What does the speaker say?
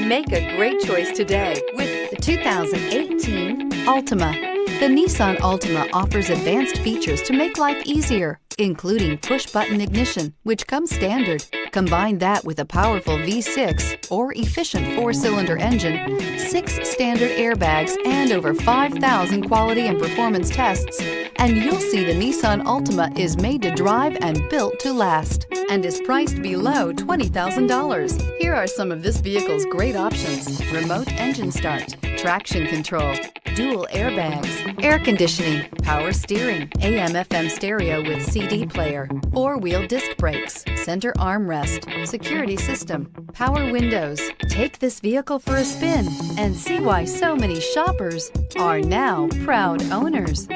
Make a great choice today with the 2018 Altima. The Nissan Altima offers advanced features to make life easier, including push-button ignition, which comes standard. Combine that with a powerful V6 or efficient 4-cylinder engine, 6 standard airbags, and over 5,000 quality and performance tests, and you'll see the Nissan Altima is made to drive and built to last, and is priced below $20,000. Here are some of this vehicle's great options: remote engine start, traction control, dual airbags, air conditioning, power steering, AM/FM stereo with CD player, 4-wheel disc brakes, center armrest, security system, power windows. Take this vehicle for a spin and see why so many shoppers are now proud owners.